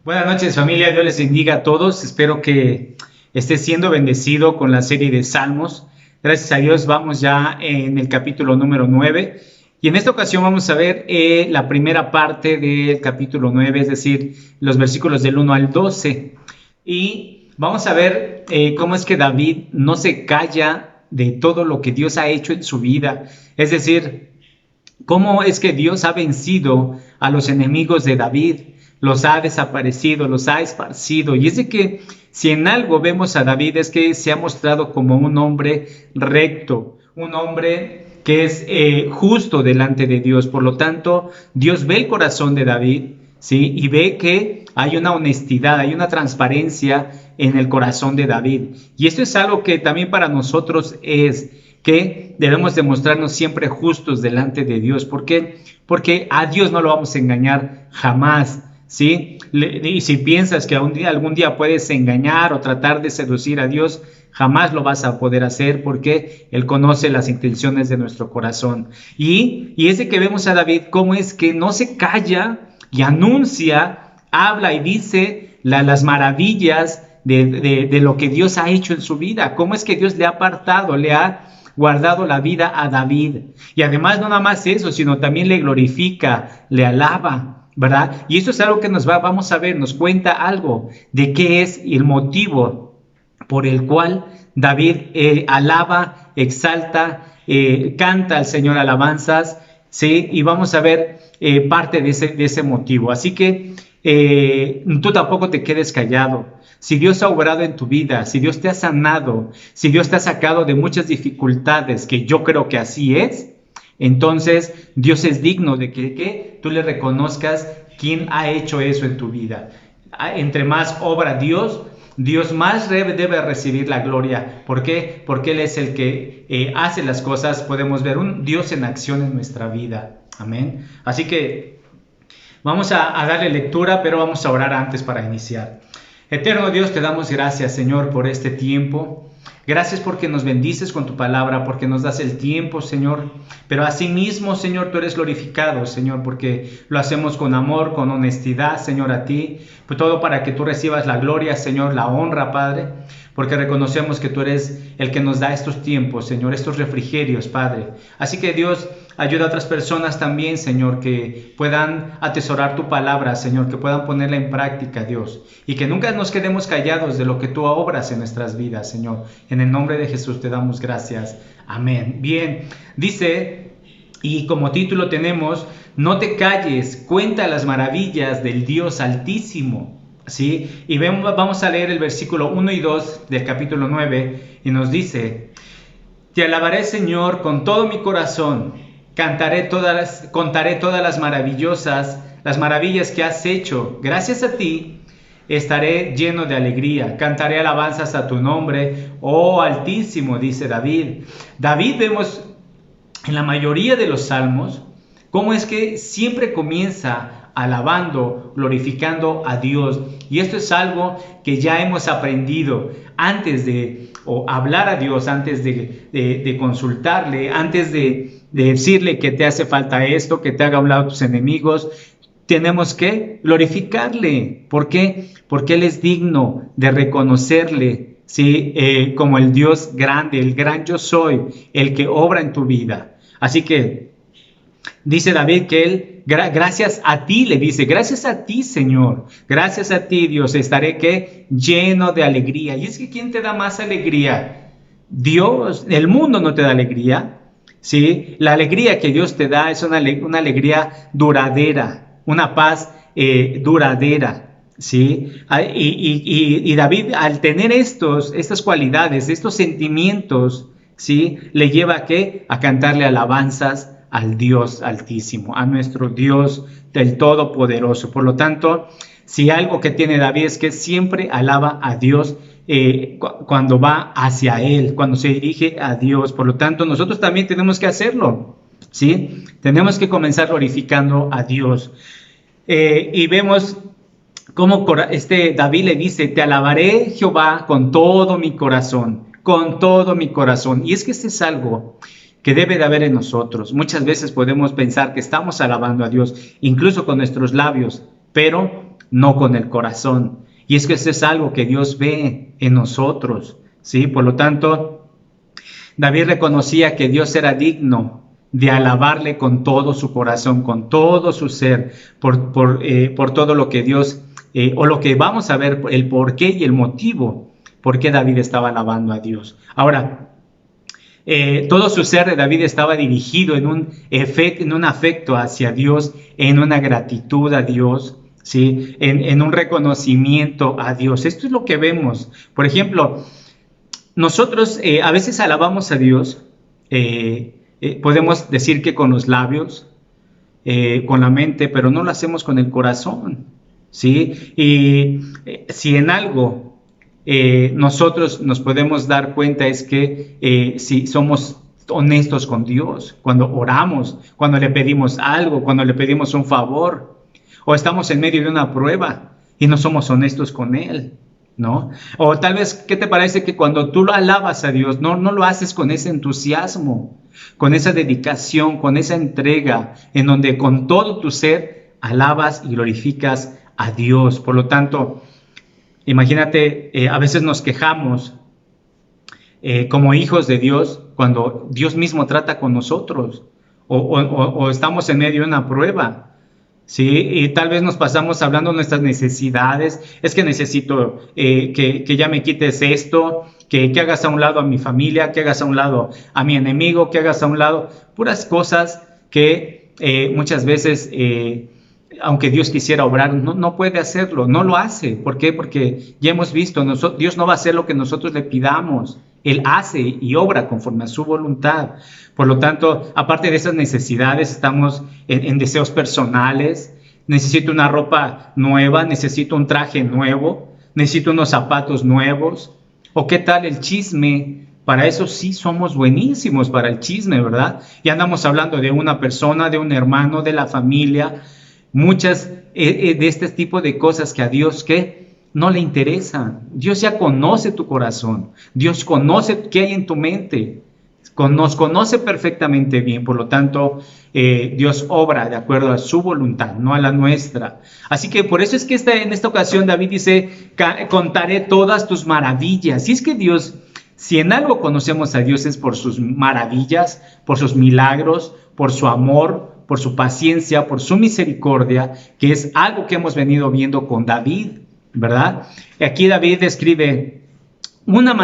Buenas noches, familia. Dios les bendiga a todos. Espero que esté siendo bendecido con la serie de Salmos. Gracias a Dios vamos ya en el capítulo número 9. Y en esta ocasión vamos a ver la primera parte del capítulo 9, es decir, los versículos del 1 al 12. Y vamos a ver cómo es que David no se calla de todo lo que Dios ha hecho en su vida. Es decir, cómo es que Dios ha vencido a los enemigos de David, los ha desaparecido, los ha esparcido. Y es de que si en algo vemos a David es que se ha mostrado como un hombre recto, un hombre que es justo delante de Dios. Por lo tanto, Dios ve el corazón de David, ¿sí? Y ve que hay una honestidad, hay una transparencia en el corazón de David. Y esto es algo que también para nosotros es que debemos demostrarnos siempre justos delante de Dios. ¿Por qué? Porque a Dios no lo vamos a engañar jamás, ¿sí? Y si piensas que algún día puedes engañar o tratar de seducir a Dios, jamás lo vas a poder hacer porque Él conoce las intenciones de nuestro corazón. Y es de que vemos a David cómo es que no se calla y anuncia, habla y dice las maravillas de lo que Dios ha hecho en su vida, cómo es que Dios le ha apartado, le ha guardado la vida a David. Y además no nada más eso, sino también le glorifica, le alaba, ¿verdad? Y esto es algo que vamos a ver, nos cuenta algo de qué es el motivo por el cual David alaba, exalta, canta al Señor alabanzas, ¿sí? Y vamos a ver parte de ese motivo. Así que tú tampoco te quedes callado. Si Dios ha obrado en tu vida, si Dios te ha sanado, si Dios te ha sacado de muchas dificultades, que yo creo que así es, entonces Dios es digno de que tú le reconozcas quién ha hecho eso en tu vida. Entre más obra Dios más debe recibir la gloria. ¿Por qué? Porque Él es el que hace las cosas. Podemos ver un Dios en acción en nuestra vida. Amén. Así que vamos a darle lectura, pero vamos a orar antes para iniciar. Eterno Dios, te damos gracias, Señor, por este tiempo. Gracias porque nos bendices con tu palabra, porque nos das el tiempo, Señor. Pero asimismo, Señor, tú eres glorificado, Señor, porque lo hacemos con amor, con honestidad, Señor, a ti. Pues todo para que tú recibas la gloria, Señor, la honra, Padre. Porque reconocemos que tú eres el que nos da estos tiempos, Señor, estos refrigerios, Padre. Así que Dios, ayuda a otras personas también, Señor, que puedan atesorar tu palabra, Señor, que puedan ponerla en práctica, Dios. Y que nunca nos quedemos callados de lo que tú obras en nuestras vidas, Señor. En el nombre de Jesús te damos gracias. Amén. Bien, dice, y como título tenemos, no te calles, cuenta las maravillas del Dios Altísimo. ¿Sí? Y vamos a leer el versículo 1 y 2 del capítulo 9 y nos dice: Te alabaré, Señor, con todo mi corazón, contaré todas las maravillas que has hecho. Gracias a ti estaré lleno de alegría, cantaré alabanzas a tu nombre, oh Altísimo, dice David. David, vemos en la mayoría de los salmos cómo es que siempre comienza alabando, glorificando a Dios. Y esto es algo que ya hemos aprendido antes de hablar a Dios, antes de consultarle, antes de decirle que te hace falta esto, que te haga a un lado tus enemigos. Tenemos que glorificarle. ¿Por qué? Porque Él es digno de reconocerle, ¿sí? Como el Dios grande, el gran yo soy, el que obra en tu vida. Así que dice David que él, gracias a ti, le dice, gracias a ti, Señor, gracias a ti, Dios, estaré ¿qué? Lleno de alegría. Y es que ¿quién te da más alegría? Dios. El mundo no te da alegría, ¿sí? La alegría que Dios te da es una alegría duradera, una paz duradera, ¿sí? Y David, al tener estas cualidades, estos sentimientos, ¿sí? Le lleva ¿a qué? A cantarle alabanzas al Dios Altísimo, a nuestro Dios del Todopoderoso. Por lo tanto, si algo que tiene David es que siempre alaba a Dios cuando va hacia Él, cuando se dirige a Dios. Por lo tanto, nosotros también tenemos que hacerlo, ¿sí? Tenemos que comenzar glorificando a Dios. Y vemos cómo David le dice, te alabaré, Jehová, con todo mi corazón, con todo mi corazón. Y es que este es algo que debe de haber en nosotros. Muchas veces podemos pensar que estamos alabando a Dios, incluso con nuestros labios, pero no con el corazón. Y es que eso es algo que Dios ve en nosotros, ¿sí? Por lo tanto, David reconocía que Dios era digno de alabarle con todo su corazón, con todo su ser, por todo lo que Dios, o lo que vamos a ver, el por qué y el motivo por qué David estaba alabando a Dios. Ahora, todo su ser de David estaba dirigido en un afecto hacia Dios, en una gratitud a Dios, ¿sí? En un reconocimiento a Dios. Esto es lo que vemos. Por ejemplo, nosotros a veces alabamos a Dios, podemos decir que con los labios, con la mente, pero no lo hacemos con el corazón, ¿sí? Y si en algo nosotros nos podemos dar cuenta es que si somos honestos con Dios, cuando oramos, cuando le pedimos algo, cuando le pedimos un favor, o estamos en medio de una prueba y no somos honestos con Él, ¿no? O tal vez, ¿qué te parece que cuando tú lo alabas a Dios, no lo haces con ese entusiasmo, con esa dedicación, con esa entrega, en donde con todo tu ser alabas y glorificas a Dios? Por lo tanto, imagínate, a veces nos quejamos como hijos de Dios cuando Dios mismo trata con nosotros o estamos en medio de una prueba, ¿sí? Y tal vez nos pasamos hablando de nuestras necesidades. Es que necesito que ya me quites esto, que hagas a un lado a mi familia, que hagas a un lado a mi enemigo, que hagas a un lado puras cosas que muchas veces aunque Dios quisiera obrar, no puede hacerlo, no lo hace. ¿Por qué? Porque ya hemos visto, Dios no va a hacer lo que nosotros le pidamos. Él hace y obra conforme a su voluntad. Por lo tanto, aparte de esas necesidades, estamos en deseos personales. Necesito una ropa nueva, necesito un traje nuevo, necesito unos zapatos nuevos. ¿O qué tal el chisme? Para eso sí somos buenísimos, para el chisme, ¿verdad? Y andamos hablando de una persona, de un hermano, de la familia. Muchas de este tipo de cosas que a Dios, ¿qué? No le interesan. Dios ya conoce tu corazón. Dios conoce qué hay en tu mente. Nos conoce perfectamente bien. Por lo tanto, Dios obra de acuerdo a su voluntad, no a la nuestra. Así que por eso es que en esta ocasión David dice, contaré todas tus maravillas. Y es que Dios, si en algo conocemos a Dios es por sus maravillas, por sus milagros, por su amor, por su paciencia, por su misericordia, que es algo que hemos venido viendo con David, ¿verdad? Y aquí David describe una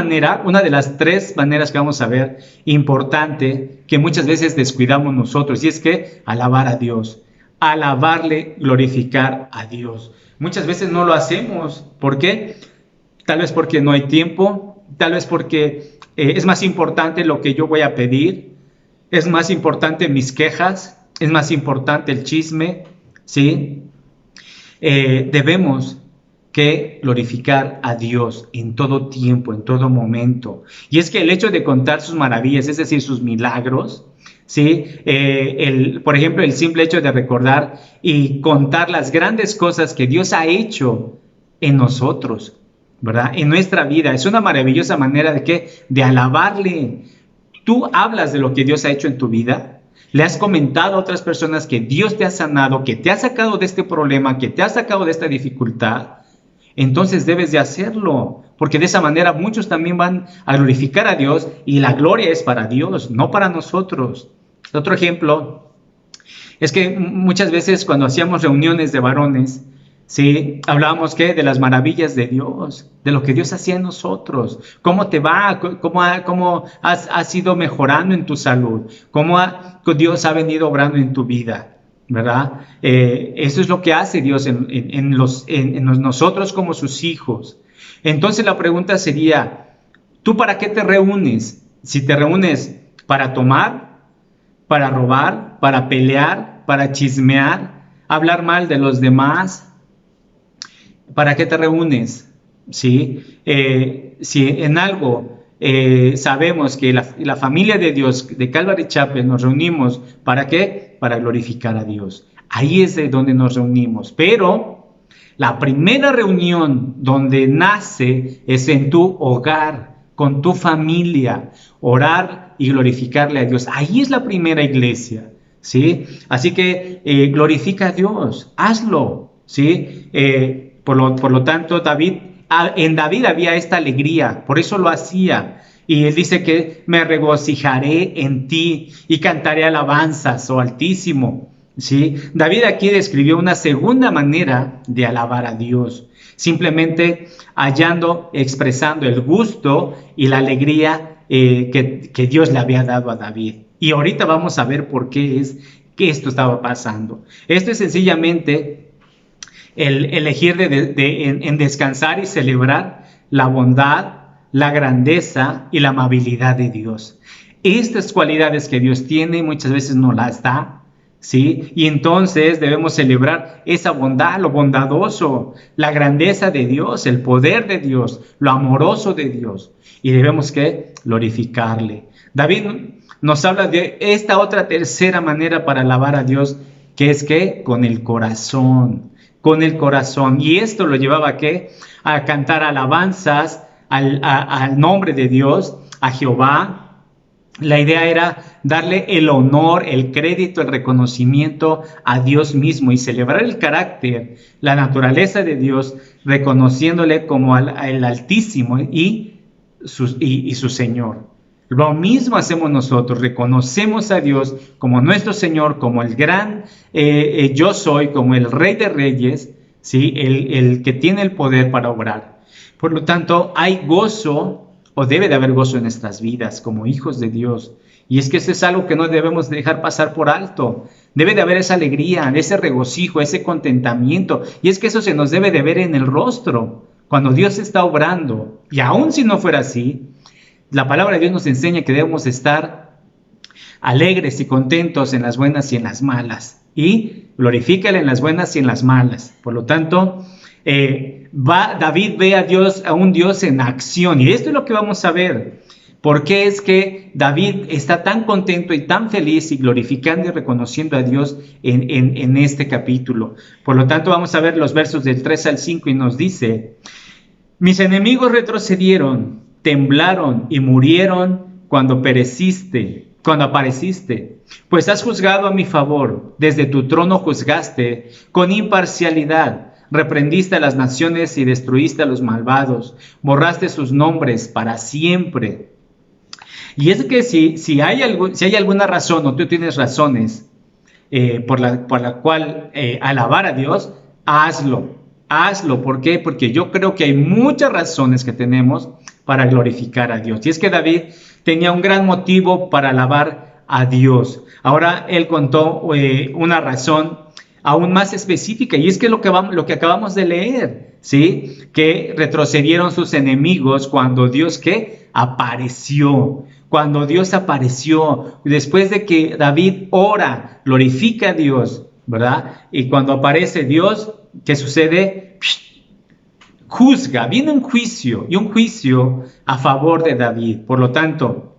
de las tres maneras que vamos a ver importante, que muchas veces descuidamos nosotros, y es que alabar a Dios, alabarle, glorificar a Dios. Muchas veces no lo hacemos. ¿Por qué? Tal vez porque no hay tiempo, tal vez porque es más importante lo que yo voy a pedir, es más importante mis quejas, es más importante el chisme, ¿sí? Debemos que glorificar a Dios en todo tiempo, en todo momento. Y es que el hecho de contar sus maravillas, es decir, sus milagros, ¿sí? Por ejemplo, el simple hecho de recordar y contar las grandes cosas que Dios ha hecho en nosotros, ¿verdad? En nuestra vida. Es una maravillosa manera de alabarle. Tú hablas de lo que Dios ha hecho en tu vida. Le has comentado a otras personas que Dios te ha sanado, que te ha sacado de este problema, que te ha sacado de esta dificultad. Entonces debes de hacerlo, porque de esa manera muchos también van a glorificar a Dios y la gloria es para Dios, no para nosotros. Otro ejemplo es que muchas veces cuando hacíamos reuniones de varones, ¿sí? Hablábamos de las maravillas de Dios, de lo que Dios hacía en nosotros, cómo te va, cómo has ido mejorando en tu salud, cómo Dios ha venido obrando en tu vida, ¿verdad? Eso es lo que hace Dios en nosotros como sus hijos. Entonces la pregunta sería, ¿tú para qué te reúnes? Si te reúnes para tomar, para robar, para pelear, para chismear, hablar mal de los demás, ¿para qué te reúnes? ¿Sí? Si en algo sabemos que la familia de Dios, de Calvary Chapel, nos reunimos, ¿para qué? Para glorificar a Dios. Ahí es de donde nos reunimos. Pero la primera reunión donde nace es en tu hogar, con tu familia, orar y glorificarle a Dios. Ahí es la primera iglesia, ¿sí? Así que glorifica a Dios, hazlo. ¿sí? Por lo tanto, en David había esta alegría, por eso lo hacía. Y él dice que me regocijaré en ti y cantaré alabanzas, oh Altísimo. ¿Sí? David aquí describió una segunda manera de alabar a Dios, simplemente expresando el gusto y la alegría que Dios le había dado a David. Y ahorita vamos a ver por qué es que esto estaba pasando. Esto es sencillamente el elegir en descansar y celebrar la bondad, la grandeza y la amabilidad de Dios. Estas cualidades que Dios tiene muchas veces no las da, ¿sí? Y entonces debemos celebrar esa bondad, lo bondadoso, la grandeza de Dios, el poder de Dios, lo amoroso de Dios. Y debemos que glorificarle. David nos habla de esta otra tercera manera para alabar a Dios, que es que con el corazón. Con el corazón. Y esto lo llevaba ¿a qué? A cantar alabanzas al nombre de Dios, a Jehová. La idea era darle el honor, el crédito, el reconocimiento a Dios mismo y celebrar el carácter, la naturaleza de Dios, reconociéndole como el Altísimo y su Señor. Lo mismo hacemos nosotros, reconocemos a Dios como nuestro Señor, como el gran yo soy, como el Rey de Reyes, ¿sí? El que tiene el poder para obrar. Por lo tanto, hay gozo, o debe de haber gozo en nuestras vidas como hijos de Dios. Y es que eso es algo que no debemos dejar pasar por alto. Debe de haber esa alegría, ese regocijo, ese contentamiento. Y es que eso se nos debe de ver en el rostro, cuando Dios está obrando. Y aun si no fuera así, la palabra de Dios nos enseña que debemos estar alegres y contentos en las buenas y en las malas. Y glorifícale en las buenas y en las malas. Por lo tanto, David ve a un Dios en acción. Y esto es lo que vamos a ver. ¿Por qué es que David está tan contento y tan feliz y glorificando y reconociendo a Dios en este capítulo? Por lo tanto, vamos a ver los versos del 3 al 5 y nos dice: mis enemigos retrocedieron, temblaron y murieron cuando apareciste, pues has juzgado a mi favor, desde tu trono juzgaste con imparcialidad, reprendiste a las naciones y destruiste a los malvados, borraste sus nombres para siempre. Y es que si hay alguna razón o tú tienes razones por la cual alabar a Dios, hazlo. ¿Por qué? Porque yo creo que hay muchas razones que tenemos para glorificar a Dios. Y es que David tenía un gran motivo para alabar a Dios. Ahora él contó una razón aún más específica, y es que lo que acabamos de leer, ¿sí? Que retrocedieron sus enemigos cuando Dios, ¿qué? Apareció. Cuando Dios apareció, después de que David ora, glorifica a Dios, ¿verdad? Y cuando aparece Dios, ¿qué sucede? Juzga, viene un juicio, y un juicio a favor de David. Por lo tanto,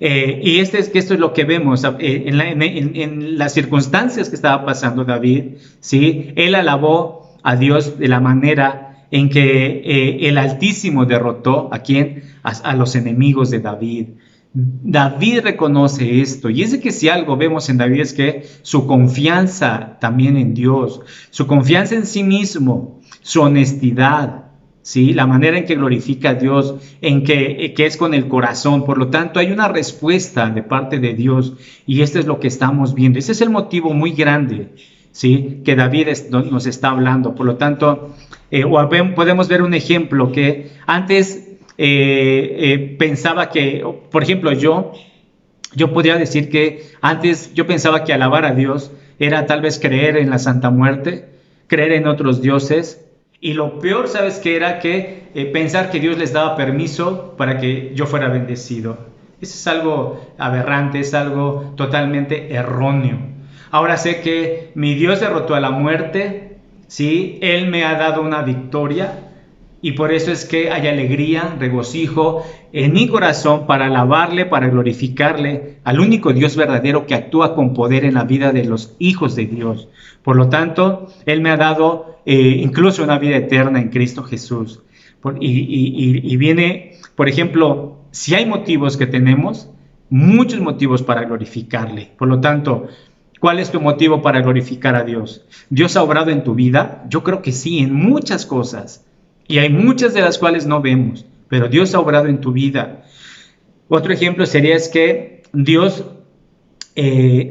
y esto es lo que vemos en las circunstancias que estaba pasando David, ¿sí? Él alabó a Dios de la manera en que el Altísimo derrotó ¿a quién? A los enemigos de David. David reconoce esto, y es de que si algo vemos en David es que su confianza también en Dios, su confianza en sí mismo, su honestidad, ¿sí? La manera en que glorifica a Dios, en que es con el corazón. Por lo tanto, hay una respuesta de parte de Dios, y esto es lo que estamos viendo. Ese es el motivo muy grande, ¿sí? Que David nos está hablando. Por lo tanto, podemos ver un ejemplo que antes pensaba que, por ejemplo, yo podría decir que antes yo pensaba que alabar a Dios era tal vez creer en la Santa Muerte, creer en otros dioses, y lo peor, ¿sabes qué era? Que pensar que Dios les daba permiso para que yo fuera bendecido. Eso es algo aberrante, es algo totalmente erróneo. Ahora sé que mi Dios derrotó a la muerte, ¿sí? Él me ha dado una victoria, y por eso es que hay alegría, regocijo en mi corazón para alabarle, para glorificarle al único Dios verdadero que actúa con poder en la vida de los hijos de Dios. Por lo tanto, Él me ha dado incluso una vida eterna en Cristo Jesús. Y viene, por ejemplo, si hay motivos que tenemos, muchos motivos para glorificarle. Por lo tanto, ¿Cuál es tu motivo para glorificar a Dios? ¿Dios ha obrado en tu vida? Yo creo que sí, en muchas cosas. Y hay muchas de las cuales no vemos, pero Dios ha obrado en tu vida. Otro ejemplo sería es que Dios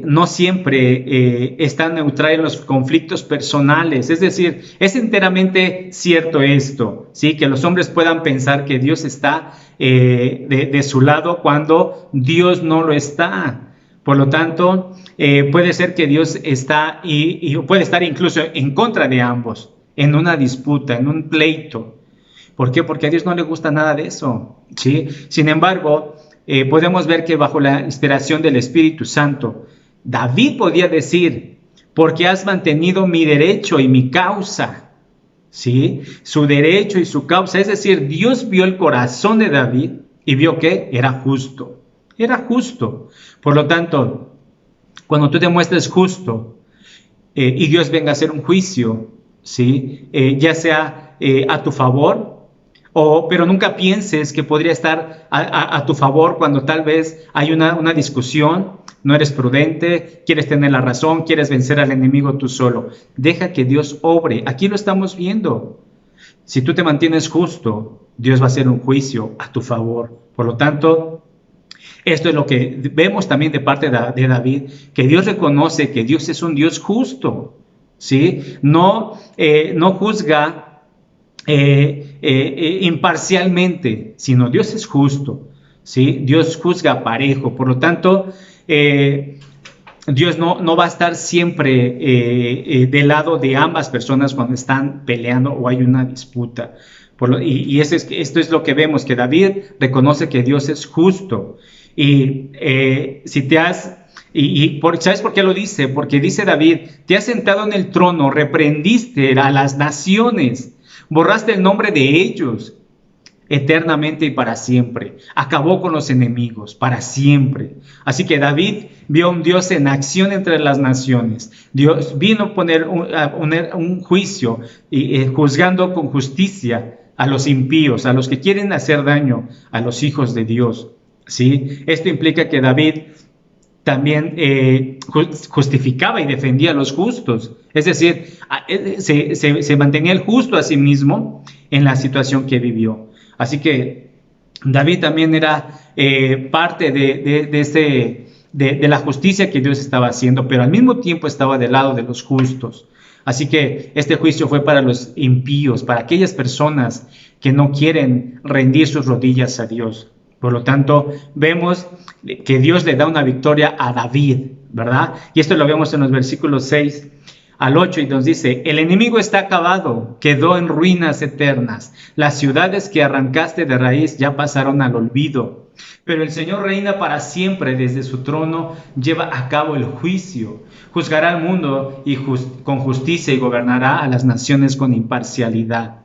no siempre está neutral en los conflictos personales. Es decir, es enteramente cierto esto, ¿sí? Que los hombres puedan pensar que Dios está de su lado cuando Dios no lo está. Por lo tanto, puede ser que Dios está y puede estar incluso en contra de ambos, en una disputa, en un pleito. ¿Por qué? Porque a Dios no le gusta nada de eso, ¿sí? Sin embargo, podemos ver que bajo la inspiración del Espíritu Santo, David podía decir, porque has mantenido mi derecho y mi causa, ¿sí? Su derecho y su causa. Es decir, Dios vio el corazón de David y vio que era justo. Era justo. Por lo tanto, cuando tú te muestres justo y Dios venga a hacer un juicio, ¿sí? Ya sea a tu favor, pero nunca pienses que podría estar a tu favor cuando tal vez hay una discusión, no eres prudente, quieres tener la razón, quieres vencer al enemigo tú solo. Deja que Dios obre. Aquí lo estamos viendo. Si tú te mantienes justo, Dios va a hacer un juicio a tu favor. Por lo tanto, esto es lo que vemos también de parte de David, que Dios reconoce que Dios es un Dios justo, ¿sí? No juzga imparcialmente, sino Dios es justo, ¿sí? Dios juzga parejo. Por lo tanto, Dios no va a estar siempre del lado de ambas personas cuando están peleando o hay una disputa. Esto es lo que vemos, que David reconoce que Dios es justo. Y ¿sabes por qué lo dice? Porque dice David, te has sentado en el trono, reprendiste a las naciones, borraste el nombre de ellos eternamente y para siempre. Acabó con los enemigos para siempre. Así que David vio a un Dios en acción entre las naciones. Dios vino a poner un juicio juzgando con justicia a los impíos, a los que quieren hacer daño a los hijos de Dios, ¿sí? Esto implica que David también justificaba y defendía a los justos. Es decir, se mantenía el justo a sí mismo en la situación que vivió. Así que David también era parte de la justicia que Dios estaba haciendo, pero al mismo tiempo estaba del lado de los justos. Así que este juicio fue para los impíos, para aquellas personas que no quieren rendir sus rodillas a Dios. Por lo tanto, vemos que Dios le da una victoria a David, ¿verdad? Y esto lo vemos en los versículos 6 al 8 y nos dice, el enemigo está acabado, quedó en ruinas eternas. Las ciudades que arrancaste de raíz ya pasaron al olvido. Pero el Señor reina para siempre, desde su trono lleva a cabo el juicio. Juzgará al mundo con justicia y gobernará a las naciones con imparcialidad.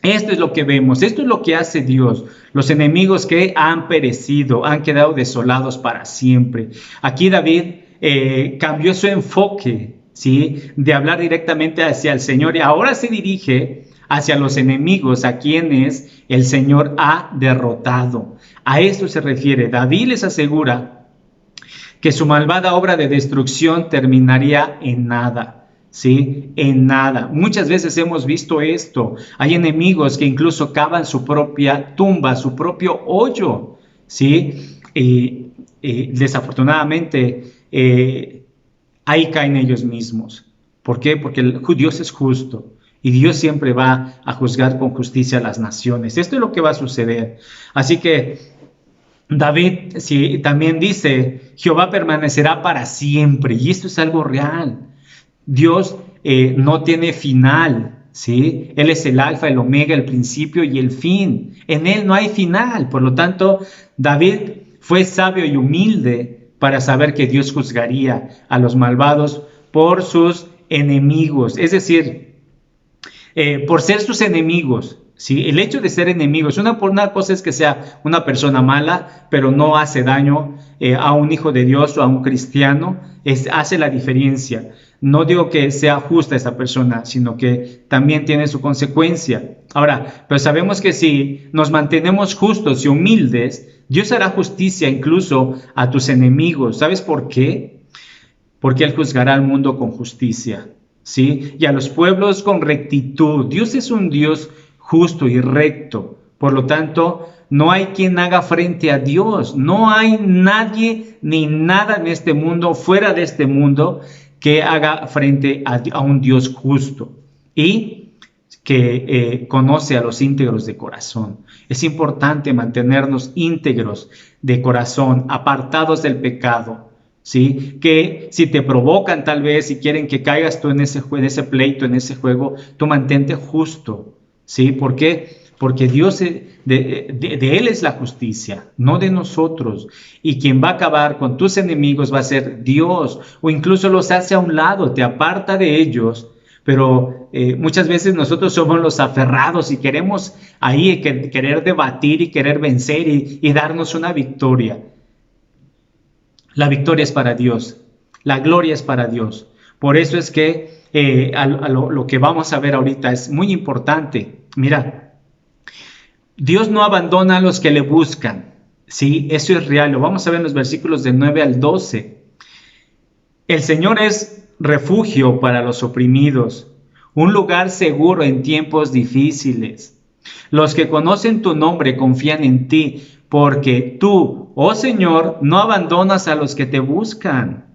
Esto es lo que vemos, esto es lo que hace Dios. Los enemigos que han perecido, han quedado desolados para siempre. Aquí David cambió su enfoque, ¿sí? De hablar directamente hacia el Señor y ahora se dirige hacia los enemigos, a quienes el Señor ha derrotado. A esto se refiere. David les asegura que su malvada obra de destrucción terminaría en nada, ¿sí? En nada. Muchas veces hemos visto esto. Hay enemigos que incluso cavan su propia tumba, su propio hoyo, ¿sí? Desafortunadamente, ahí caen ellos mismos. ¿Por qué? Porque Dios es justo. Y Dios siempre va a juzgar con justicia a las naciones. Esto es lo que va a suceder. Así que David también dice, Jehová permanecerá para siempre. Y esto es algo real. Dios no tiene final, ¿sí? Él es el alfa, el omega, el principio y el fin. En Él no hay final. Por lo tanto, David fue sabio y humilde para saber que Dios juzgaría a los malvados por sus enemigos. Es decir, por ser sus enemigos, ¿sí? El hecho de ser enemigos, una cosa es que sea una persona mala, pero no hace daño a un hijo de Dios o a un cristiano, hace la diferencia. No digo que sea justa esa persona, sino que también tiene su consecuencia. Ahora, pero sabemos que si nos mantenemos justos y humildes, Dios hará justicia incluso a tus enemigos. ¿Sabes por qué? porque Él juzgará al mundo con justicia, ¿sí? Y a los pueblos con rectitud. Dios es un Dios justo y recto. Por lo tanto, no hay quien haga frente a Dios. No hay nadie ni nada en este mundo, fuera de este mundo, que haga frente a un Dios justo y que conoce a los íntegros de corazón. Es importante mantenernos íntegros de corazón, apartados del pecado, ¿sí? Que si te provocan tal vez, si quieren que caigas tú en ese pleito, en ese juego, tú mantente justo, ¿sí? ¿Por qué? Porque Dios, de Él es la justicia, no de nosotros. Y quien va a acabar con tus enemigos va a ser Dios, o incluso los hace a un lado, te aparta de ellos. Pero muchas veces nosotros somos los aferrados y queremos ahí querer debatir y querer vencer y darnos una victoria. La victoria es para Dios, la gloria es para Dios. Por eso es que lo que vamos a ver ahorita es muy importante. Mira, Dios no abandona a los que le buscan, ¿sí? Eso es real, lo vamos a ver en los versículos del 9 al 12. El Señor es refugio para los oprimidos, un lugar seguro en tiempos difíciles. Los que conocen tu nombre confían en ti, porque tú, oh Señor, no abandonas a los que te buscan.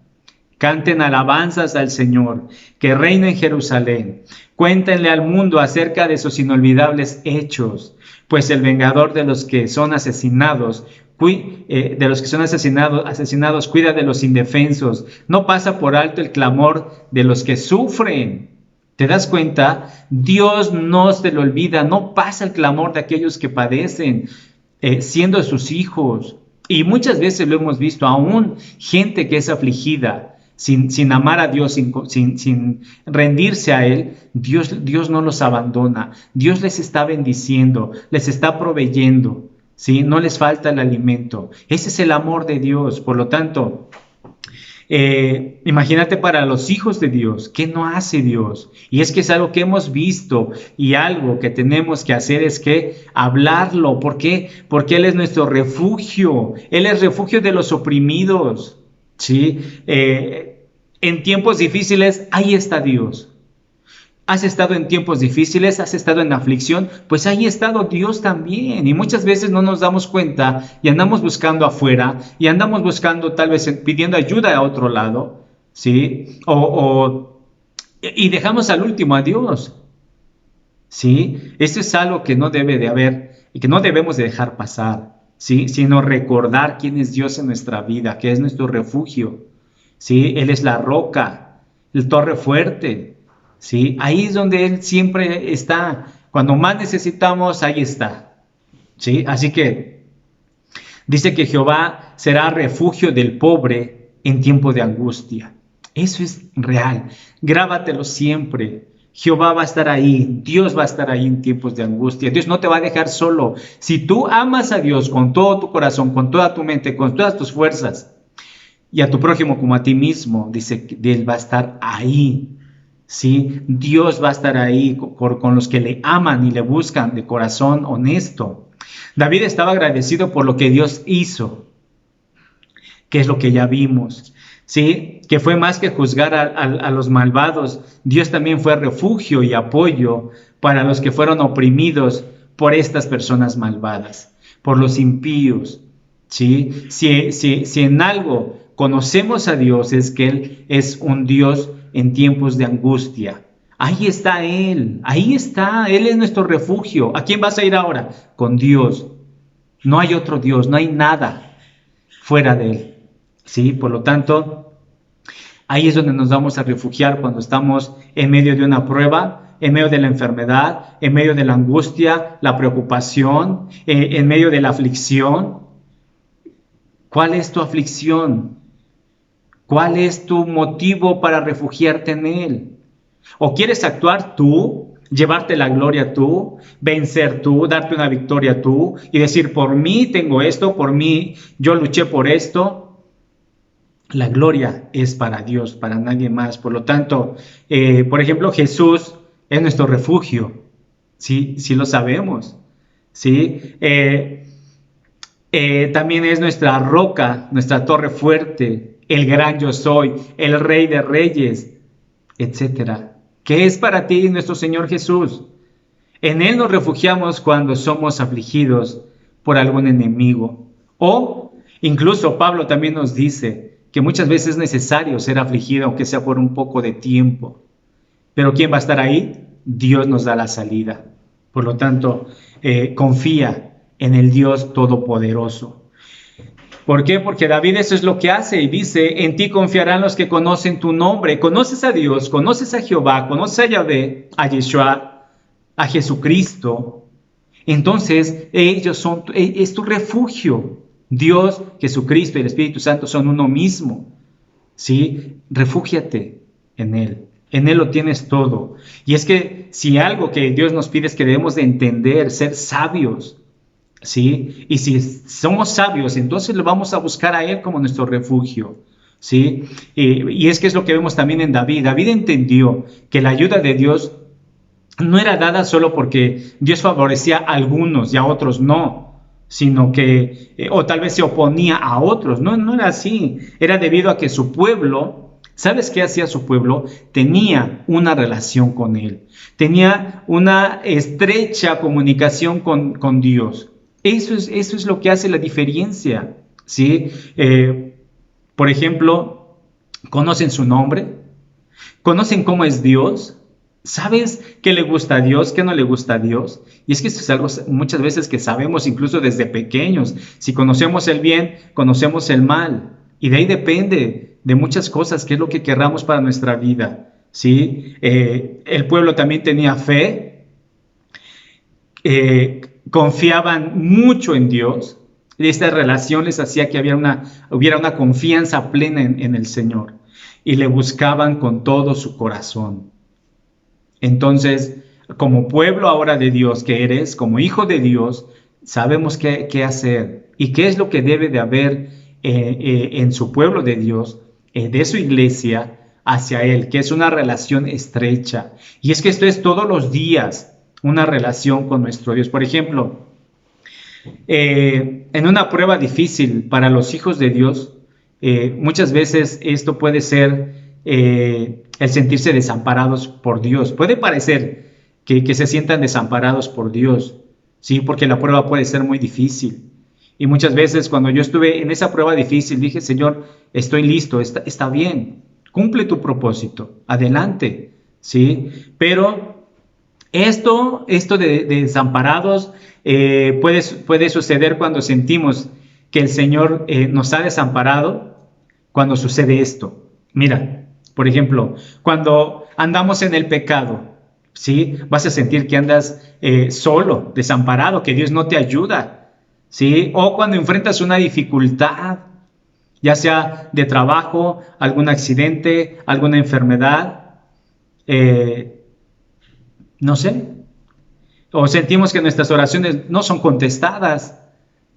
Canten alabanzas al Señor, que reina en Jerusalén. Cuéntenle al mundo acerca de sus inolvidables hechos, pues el vengador de los que son asesinados, cuida de los indefensos, no pasa por alto el clamor de los que sufren. ¿Te das cuenta? Dios no se le olvida, no pasa el clamor de aquellos que padecen, siendo sus hijos. Y muchas veces lo hemos visto, aún gente que es afligida, sin amar a Dios, sin rendirse a Él, Dios no los abandona. Dios les está bendiciendo, les está proveyendo, ¿sí? No les falta el alimento. Ese es el amor de Dios. Por lo tanto, imagínate para los hijos de Dios, ¿qué no hace Dios? Y es que es algo que hemos visto y algo que tenemos que hacer es que hablarlo. ¿Por qué? Porque Él es nuestro refugio. Él es refugio de los oprimidos, ¿sí? En tiempos difíciles, ahí está Dios. ¿Has estado en tiempos difíciles? ¿Has estado en aflicción? Pues ahí ha estado Dios también. Y muchas veces no nos damos cuenta y andamos buscando afuera y andamos buscando tal vez pidiendo ayuda a otro lado, ¿sí? Y dejamos al último a Dios, ¿sí? Esto es algo que no debe de haber y que no debemos de dejar pasar, ¿sí? Sino recordar quién es Dios en nuestra vida, que es nuestro refugio, ¿sí? Él es la roca, el torre fuerte, ¿sí? Ahí es donde Él siempre está. Cuando más necesitamos, ahí está, ¿sí? Así que dice que Jehová será refugio del pobre en tiempo de angustia. Eso es real. Grábatelo siempre. Jehová va a estar ahí. Dios va a estar ahí en tiempos de angustia. Dios no te va a dejar solo. Si tú amas a Dios con todo tu corazón, con toda tu mente, con todas tus fuerzas, y a tu prójimo como a ti mismo, dice que Él va a estar ahí, ¿sí? Dios va a estar ahí con los que le aman y le buscan de corazón honesto. David estaba agradecido por lo que Dios hizo, que es lo que ya vimos, ¿sí? Que fue más que juzgar a los malvados. Dios también fue refugio y apoyo para los que fueron oprimidos por estas personas malvadas, por los impíos, ¿sí? Si en algo conocemos a Dios es que Él es un Dios en tiempos de angustia. Ahí está Él, Él es nuestro refugio. ¿A quién vas a ir ahora? Con Dios. No hay otro Dios, no hay nada fuera de Él, ¿sí? Por lo tanto, ahí es donde nos vamos a refugiar cuando estamos en medio de una prueba, en medio de la enfermedad, en medio de la angustia, la preocupación, en medio de la aflicción. ¿Cuál es tu aflicción? ¿Cuál es tu motivo para refugiarte en Él? ¿O quieres actuar tú, llevarte la gloria tú, vencer tú, darte una victoria tú y decir, por mí tengo esto, por mí yo luché por esto? La gloria es para Dios, para nadie más. Por lo tanto, por ejemplo, Jesús es nuestro refugio, ¿sí? Sí lo sabemos, ¿sí? También es nuestra roca, nuestra torre fuerte. el gran yo soy, el Rey de Reyes, etcétera. ¿Qué es para ti nuestro Señor Jesús? En Él nos refugiamos cuando somos afligidos por algún enemigo. O incluso Pablo también nos dice que muchas veces es necesario ser afligido, aunque sea por un poco de tiempo. Pero ¿quién va a estar ahí? Dios nos da la salida. Por lo tanto, confía en el Dios Todopoderoso. ¿Por qué? Porque David eso es lo que hace y dice, en ti confiarán los que conocen tu nombre. Conoces a Dios, conoces a Jehová, conoces a Yahvé, a Yeshua, a Jesucristo. Entonces, es tu refugio. Dios, Jesucristo y el Espíritu Santo son uno mismo. ¿Sí? Refúgiate en Él. En Él lo tienes todo. Y es que si algo que Dios nos pide es que debemos de entender, ser sabios, ¿sí? Y si somos sabios, entonces lo vamos a buscar a Él como nuestro refugio, ¿sí? Y es que es lo que vemos también en David. David entendió que la ayuda de Dios no era dada solo porque Dios favorecía a algunos y a otros no, sino que, o tal vez se oponía a otros. No era así. Era debido a que su pueblo... ¿Sabes qué hacía su pueblo? Tenía una relación con Él. Tenía una estrecha comunicación con Dios. Eso es lo que hace la diferencia, ¿sí? Por ejemplo, ¿conocen su nombre? ¿Conocen cómo es Dios? ¿Sabes qué le gusta a Dios, qué no le gusta a Dios? Y es que esto es algo muchas veces que sabemos incluso desde pequeños. Si conocemos el bien, conocemos el mal. Y de ahí depende de muchas cosas, qué es lo que querramos para nuestra vida, ¿sí? El pueblo también tenía fe, confiaban mucho en Dios, y esta relación les hacía que hubiera una confianza plena en el Señor, y le buscaban con todo su corazón. Entonces, como pueblo ahora de Dios que eres, como hijo de Dios, sabemos qué hacer, y qué es lo que debe de haber en su pueblo de Dios, de su iglesia hacia Él, que es una relación estrecha. Y es que esto es todos los días una relación con nuestro Dios. Por ejemplo, en una prueba difícil para los hijos de Dios, muchas veces esto puede ser el sentirse desamparados por Dios. Puede parecer que se sientan desamparados por Dios, ¿sí? Porque la prueba puede ser muy difícil. Y muchas veces cuando yo estuve en esa prueba difícil, dije, Señor, estoy listo, está bien, cumple tu propósito, adelante, ¿sí? Pero esto de desamparados puede suceder cuando sentimos que el Señor nos ha desamparado, cuando sucede esto. Mira, por ejemplo, cuando andamos en el pecado, ¿sí? Vas a sentir que andas solo, desamparado, que Dios no te ayuda, ¿sí? O cuando enfrentas una dificultad, ya sea de trabajo, algún accidente, alguna enfermedad, no sé, o sentimos que nuestras oraciones no son contestadas,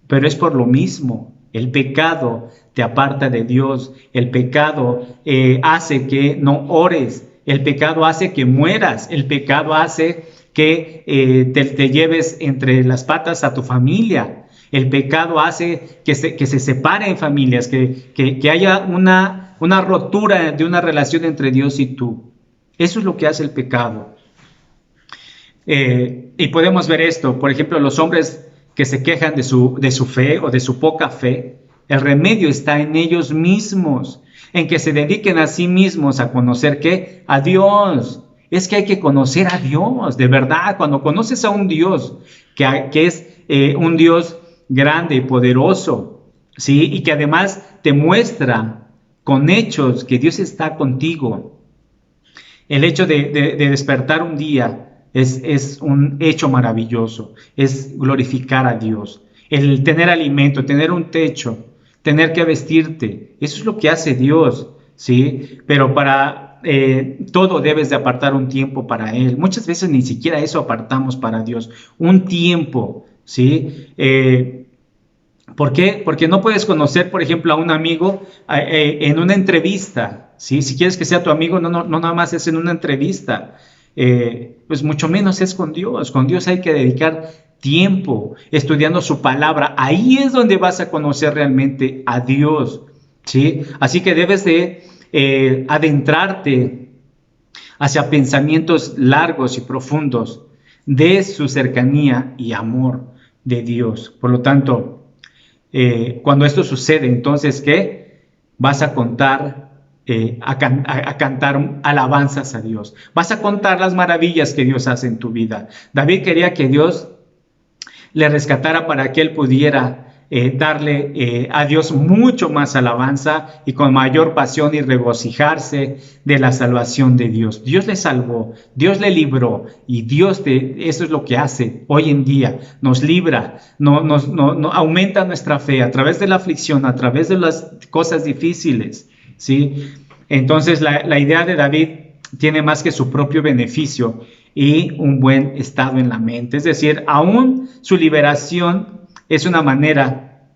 pero es por lo mismo. El pecado te aparta de Dios, el pecado hace que no ores, el pecado hace que mueras, el pecado hace que te lleves entre las patas a tu familia. El pecado hace que se separen familias, que haya una rotura de una relación entre Dios y tú. Eso es lo que hace el pecado. Y podemos ver esto, por ejemplo, los hombres que se quejan de su fe o de su poca fe, el remedio está en ellos mismos, en que se dediquen a sí mismos a conocer ¿qué? A Dios. Es que hay que conocer a Dios, de verdad. Cuando conoces a un Dios que es un Dios grande y poderoso, ¿sí? Y que además te muestra con hechos que Dios está contigo. El hecho de despertar un día es un hecho maravilloso, es glorificar a Dios. El tener alimento, tener un techo, tener que vestirte, eso es lo que hace Dios, ¿sí? Pero para todo debes de apartar un tiempo para Él. Muchas veces ni siquiera eso apartamos para Dios, un tiempo, ¿sí? ¿Por qué? Porque no puedes conocer, por ejemplo, a un amigo en una entrevista, ¿sí? Si quieres que sea tu amigo, no nada más es en una entrevista, pues mucho menos es con Dios. Con Dios hay que dedicar tiempo estudiando su palabra. Ahí es donde vas a conocer realmente a Dios. ¿sí? Así que debes de adentrarte hacia pensamientos largos y profundos de su cercanía y amor de Dios. Por lo tanto, cuando esto sucede, entonces, ¿qué? Vas a contar, a cantar alabanzas a Dios. Vas a contar las maravillas que Dios hace en tu vida. David quería que Dios le rescatara para que él pudiera darle a Dios mucho más alabanza y con mayor pasión y regocijarse de la salvación de Dios. Dios le salvó, Dios le libró y eso es lo que hace hoy en día, nos libra, aumenta nuestra fe a través de la aflicción, a través de las cosas difíciles, ¿sí? Entonces la idea de David tiene más que su propio beneficio y un buen estado en la mente, es decir, aún su liberación es una manera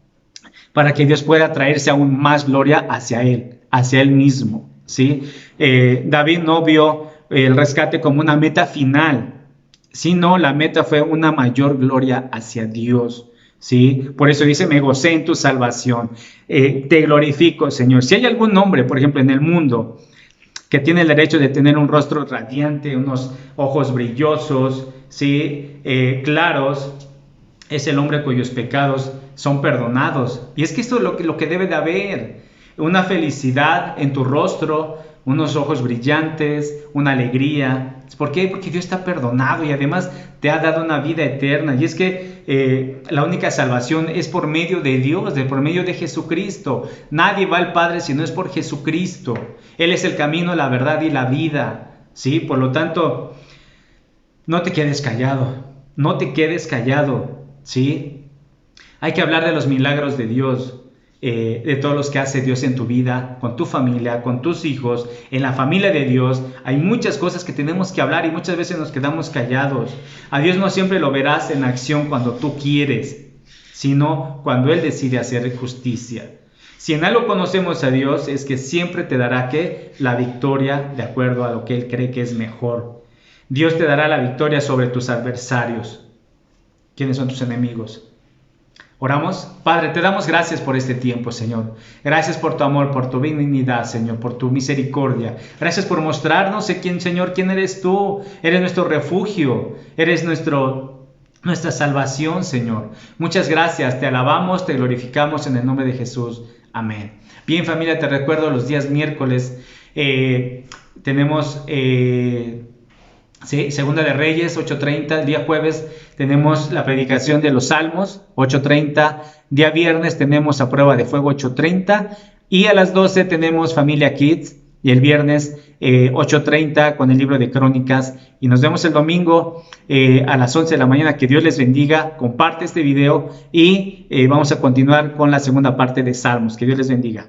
para que Dios pueda traerse aún más gloria hacia él mismo, ¿sí? David no vio el rescate como una meta final, sino la meta fue una mayor gloria hacia Dios, ¿sí? Por eso dice, me gocé en tu salvación, te glorifico, Señor. Si hay algún hombre, por ejemplo, en el mundo que tiene el derecho de tener un rostro radiante, unos ojos brillosos, ¿sí? Claros, es el hombre cuyos pecados son perdonados. Y es que esto es lo que debe de haber, una felicidad en tu rostro, unos ojos brillantes, una alegría. ¿Por qué? Porque Dios está perdonado y además te ha dado una vida eterna. Y es que la única salvación es por medio de Dios, por medio de Jesucristo. Nadie va al Padre si no es por Jesucristo. Él es el camino, la verdad y la vida, ¿sí? Por lo tanto, no te quedes callado, no te quedes callado, ¿sí? Hay que hablar de los milagros de Dios, de todos los que hace Dios en tu vida, con tu familia, con tus hijos, en la familia de Dios. Hay muchas cosas que tenemos que hablar y muchas veces nos quedamos callados. A Dios no siempre lo verás en acción cuando tú quieres, sino cuando Él decide hacer justicia. Si en algo conocemos a Dios es que siempre te dará ¿qué? La victoria de acuerdo a lo que Él cree que es mejor. Dios te dará la victoria sobre tus adversarios. ¿Quiénes son tus enemigos? Oramos. Padre, te damos gracias por este tiempo, Señor. Gracias por tu amor, por tu benignidad, Señor, por tu misericordia. Gracias por mostrarnos, Señor, quién eres tú. Eres nuestro refugio, eres nuestra salvación, Señor. Muchas gracias, te alabamos, te glorificamos en el nombre de Jesús. Amén. Bien, familia, te recuerdo los días miércoles tenemos Segunda de Reyes, 8:30, el día jueves tenemos la predicación de los Salmos, 8:30, día viernes tenemos a prueba de fuego, 8:30, y a las 12 tenemos Familia Kids, y el viernes 8:30 con el libro de Crónicas, y nos vemos el domingo a las 11 de la mañana. Que Dios les bendiga, comparte este video y vamos a continuar con la segunda parte de Salmos. Que Dios les bendiga.